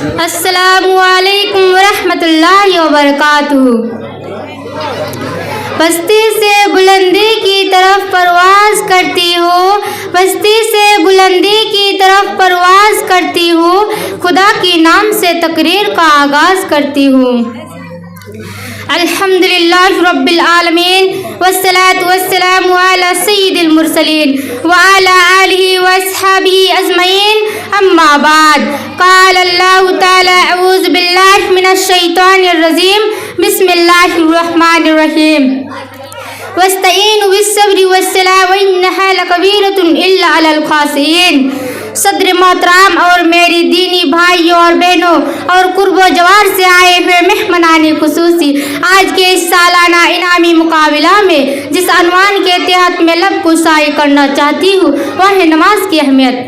السلام علیکم ورحمۃ اللہ وبرکاتہ۔ پستی سے بلندی کی طرف پرواز کرتی ہوں، پستی سے بلندی کی طرف پرواز کرتی ہوں، خدا کے نام سے تقریر کا آغاز کرتی ہوں۔ الحمدللہ رب العالمین والصلاة والسلام علی سید المرسلین وعلی آلہ واصحابہ اجمعین، اما بعد، قال اللہ تعالی اعوذ باللہ من الشیطان الرجیم، بسم اللہ الرحمن الرحیم، واستعینوا بالصبر والصلاۃ وانہا لکبیرۃ الا علی الخاشعین۔ صدر محترم اور میری دینی بھائیوں اور بہنوں اور قرب و جوار سے آئے ہوئے مہمانان خصوصی، آج کے اس سالانہ انعامی مقابلہ میں جس عنوان کے تحت میں لب کشائی کرنا چاہتی ہوں وہ ہے نماز کی اہمیت۔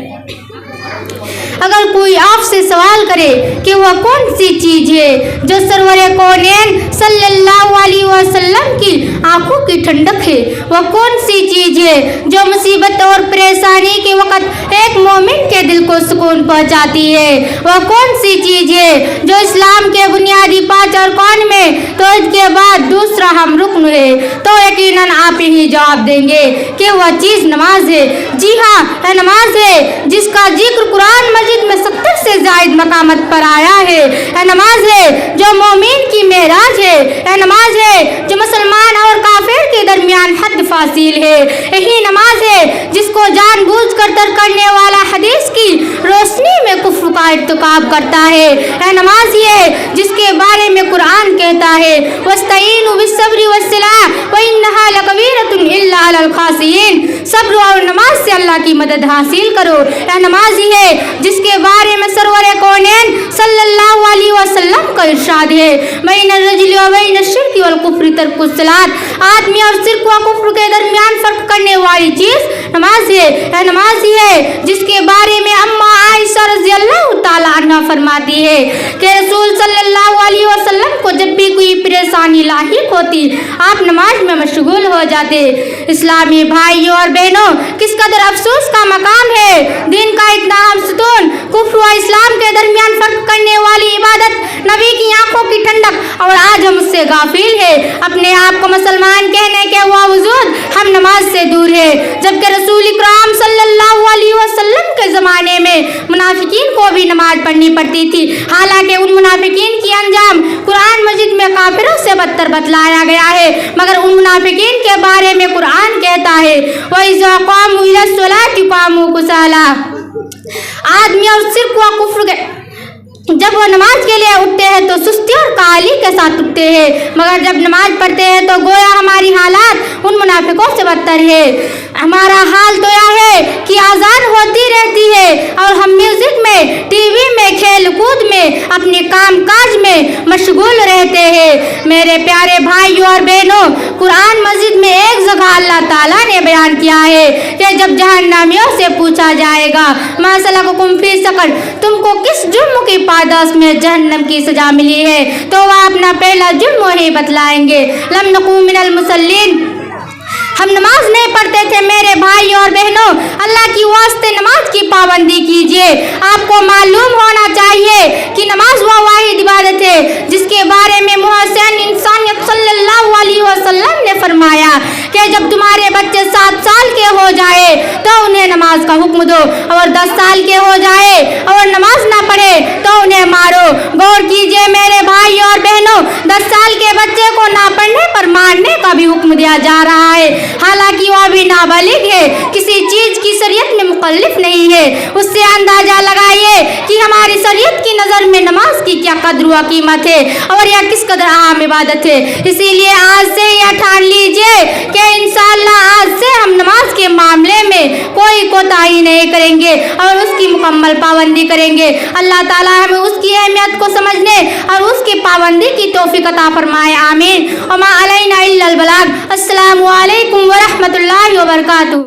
اگر کوئی آپ سے سوال کرے کہ وہ کون سی چیز ہے جو سرور کونین صلی اللہ علیہ وسلم کی آنکھوں کی ٹھنڈک ہے، وہ کون سی چیز ہے جو مصیبت اور پریشانی کے وقت ایک مومن کے دل کو سکون پہنچاتی ہے، وہ کون سی چیز ہے جو اسلام کے بنیادی 5 ارکان میں توحید کے بعد دوسرا اہم رکن ہے، تو یقیناً آپ ہی جواب دیں گے کہ وہ چیز نماز ہے۔ جی ہاں، یہ نماز ہے جس کا ذکر قرآن مجید میں 70 سے زائد مقامات پر آیا ہے۔ یہ نماز ہے جو مومن کی معراج ہے، یہ نماز ہے جو مسلمان اور کافر کے درمیان حد فاصل ہے، یہی نماز ہے جس کو جان بوجھ کر ترک کرنے والا حدیث کی روشنی میں کفر کا ارتکاب کرتا ہے، یہ نماز ہی ہے جس کے بارے میں قرآن کہتا ہے واستعینوا بالصبر والصلاۃ وانہا لکبیرۃ الا علی الخاشعین۔ صبر اور نماز سے اللہ کی مدد حاصل کرو، یہ نماز ہی ہے جس کے بارے میں سرور کونین صلی اللہ علیہ وسلم کا ارشاد ہے بین الرجل و بین الشرک والکفر ترک الصلاۃ۔ آدمی اور شرک و کفر کے درمیان فرق کرنے والی چیز نماز ہے، یہ نماز ہی ہے جس کے بارے میں اما عائشہ رضی اللہ تعالی عنہا فرماتی ہے کہ رسول صلی اللہ علیہ وسلم کو جب بھی کوئی پریشانی لاحق ہوتی آپ نماز میں مشغول ہو جاتے۔ اسلامی بھائیوں اور بہنوں، کس قدر افسوس کا مقام ہے، دین کا اتنا اہم ستون، کفر و اسلام کے درمیان فرق کرنے والی عبادت، نبی کی آنکھوں کی ٹھنڈک، اور آج ہم اس سے غافل ہے۔ اپنے آپ کو مسلمان کہنے کے باوجود ہم نماز سے دور ہے، جبکہ رسول اکرام صلی اللہ علیہ وسلم کے زمانے میں منافقین کو بھی نماز پڑھنی پڑتی تھی، حالانکہ ان منافقین کی انجام قرآن مجید میں کافروں سے بدتر بتلایا گیا ہے، مگر ان منافقین کے بارے میں قرآن کہتا ہے وَإِذَا قَامُوا إِلَى الصَّلَاةِ قَامُوا كُسَالَىٰ۔ آدمی اور شرک و کفر کے جب وہ نماز کے لیے اٹھتے ہیں تو سستی اور کاہلی کے ساتھ اٹھتے ہیں، مگر جب نماز پڑھتے ہیں تو گویا ہماری حالات ان منافقوں سے بدتر ہے۔ ہمارا حال تو یہ ہے کہ آزان ہوتی رہتی ہے اور ہم میوزک میں، ٹی وی میں، کھیل کود میں، اپنے کام کاج میں مشغول رہتے ہیں۔ میرے پیارے بھائیوں اور بہنوں، قرآن مجید میں ایک جگہ اللہ تعالیٰ نے بیان کیا ہے کہ جب جہنمیوں سے پوچھا جائے گا ما سلککم فی سقر، تم کو کس جرم کی پاداش میں جہنم کی سزا ملی ہے، تو وہ اپنا پہلا جرم وہی بتلائیں گے لم نکن من المصلین، ہم نماز نہیں پڑھتے تھے۔ میرے بھائیوں اور بہنوں، اللہ کی واسطے نماز کی پابندی کیجیے۔ آپ کو معلوم ہونا چاہیے کہ نماز وہ واحد عبادت ہے جس کے بارے میں محسن انسانیت صلی اللہ علیہ وسلم نے فرمایا کہ جب تمہارے بچے 7 سال کے ہو جائے تو انہیں نماز کا حکم دو، اور 10 سال کے ہو جائے اور نماز نہ پڑھے تو انہیں مارو۔ غور کیجیے میرے بھائیوں اور بہنوں، 10 سال کے بچے کو نہ پڑھنے پر مارنے کا بھی حکم دیا جا رہا ہے، حالانکہ وہ بھی نابالغ ہے، کسی چیز کی شریعت میں مکلف نہیں ہے۔ اس سے اندازہ لگائیے کہ ہماری شریعت کی نظر میں نماز کی کیا قدر و قیمت ہے اور یہ کس قدر عام عبادت ہے۔ اسی لیے آج سے یہ ٹھان لیجیے کہ انشاءاللہ آج سے ہم نماز کے معاملے میں کوئی کوتاہی نہیں کریں گے اور اس کی مکمل پابندی کریں گے۔ اللہ تعالیٰ ہمیں اس کی اہمیت کو سمجھنے اور اس کی پابندی کی توفیق عطا فرمائے، آمین۔ وما علینا الا البلاغ۔ السلام علیکم ورحمۃ اللہ وبرکاتہ۔